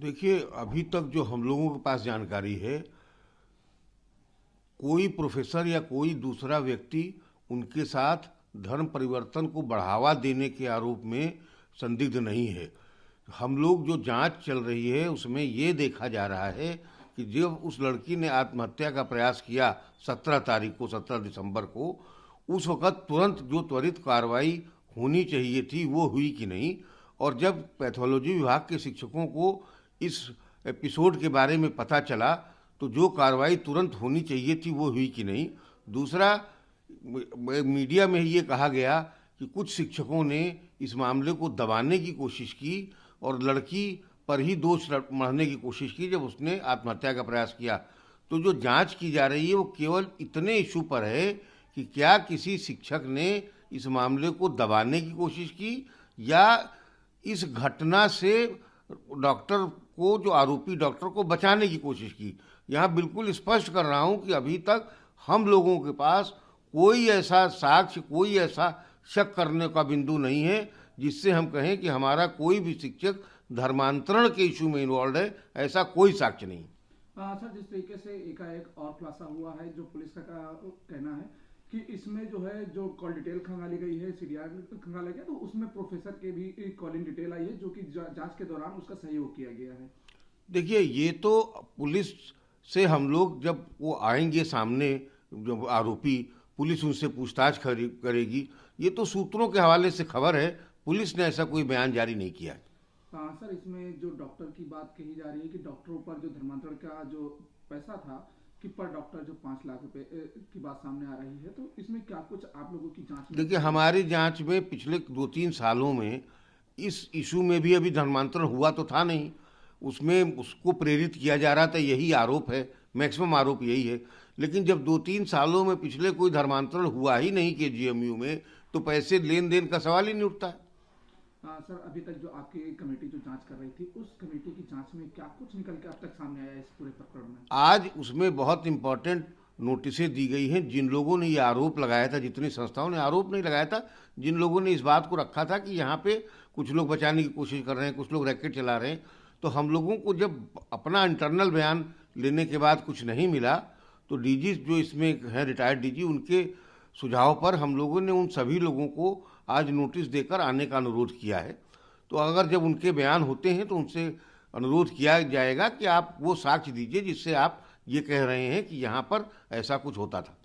देखिए, अभी तक जो हम लोगों के पास जानकारी है, कोई प्रोफेसर या कोई दूसरा व्यक्ति उनके साथ धर्म परिवर्तन को बढ़ावा देने के आरोप में संदिग्ध नहीं है। हम लोग जो जांच चल रही है उसमें ये देखा जा रहा है कि जब उस लड़की ने आत्महत्या का प्रयास किया 17 तारीख को, 17 दिसंबर को, उस वक़्त तुरंत जो त्वरित कार्रवाई होनी चाहिए थी वो हुई कि नहीं। और जब पैथोलॉजी विभाग के शिक्षकों को इस एपिसोड के बारे में पता चला तो जो कार्रवाई तुरंत होनी चाहिए थी वो हुई कि नहीं। दूसरा, मीडिया में ये कहा गया कि कुछ शिक्षकों ने इस मामले को दबाने की कोशिश की और लड़की पर ही दोष मढ़ने की कोशिश की जब उसने आत्महत्या का प्रयास किया। तो जो जांच की जा रही है वो केवल इतने इशू पर है कि क्या किसी शिक्षक ने इस मामले को दबाने की कोशिश की या इस घटना से डॉक्टर को, जो आरोपी डॉक्टर को बचाने की कोशिश की। यहाँ बिल्कुल स्पष्ट कर रहा हूँ कि अभी तक हम लोगों के पास कोई ऐसा साक्ष्य, कोई ऐसा शक करने का बिंदु नहीं है जिससे हम कहें कि हमारा कोई भी शिक्षक धर्मांतरण के इशू में इन्वॉल्व है। ऐसा कोई साक्ष्य नहीं। सर, जिस तरीके से एकाएक और खुलासा हुआ है, जो पुलिस का कहना है कि इसमें जो है जो कॉल डिटेल खंगाली गई है, सीडीआर खंगाला गया, तो उसमें प्रोफेसर के भी कॉलिंग डिटेल आई है जो कि जांच के दौरान उसका सहयोग किया गया है। देखिए, ये तो पुलिस से हम लोग जब वो आएंगे सामने, जब आरोपी, पुलिस उनसे पूछताछ करेगी। ये तो सूत्रों के हवाले से खबर है, पुलिस ने ऐसा कोई बयान जारी नहीं किया है। सर, इसमें जो डॉक्टर की बात कही जा रही है कि डॉक्टरों पर जो धर्मांतरण का जो पैसा था कि पर डॉक्टर जो 5 लाख रुपए की बात सामने आ रही है, तो इसमें क्या कुछ आप लोगों की जांच में? देखिए, हमारी जांच में पिछले 2-3 सालों में इस इशू में भी अभी धर्मांतरण हुआ तो था नहीं। उसमें उसको प्रेरित किया जा रहा था, यही आरोप है, मैक्सिमम आरोप यही है। लेकिन जब 2-3 सालों में पिछले कोई धर्मांतरण हुआ ही नहीं केजीएमयू में, तो पैसे लेन देन का सवाल ही नहीं उठता है। सर, अभी तक जो आपकी कमेटी जो जांच कर रही थी, उस कमेटी की जांच में क्या कुछ निकल के अब तक सामने आया इस पूरे प्रकरण में? आज उसमें बहुत इंपॉर्टेंट नोटिसें दी गई हैं। जिन लोगों ने ये आरोप लगाया था, जितनी संस्थाओं ने आरोप नहीं लगाया था, जिन लोगों ने इस बात को रखा था कि यहाँ पे कुछ लोग बचाने की कोशिश कर रहे हैं, कुछ लोग रैकेट चला रहे हैं, तो हम लोगों को जब अपना इंटरनल बयान लेने के बाद कुछ नहीं मिला तो डीजी जो इसमें हैं, रिटायर्ड डीजी, उनके सुझाव पर हम लोगों ने उन सभी लोगों को आज नोटिस देकर आने का अनुरोध किया है। तो अगर जब उनके बयान होते हैं तो उनसे अनुरोध किया जाएगा कि आप वो साक्ष्य दीजिए जिससे आप ये कह रहे हैं कि यहाँ पर ऐसा कुछ होता था।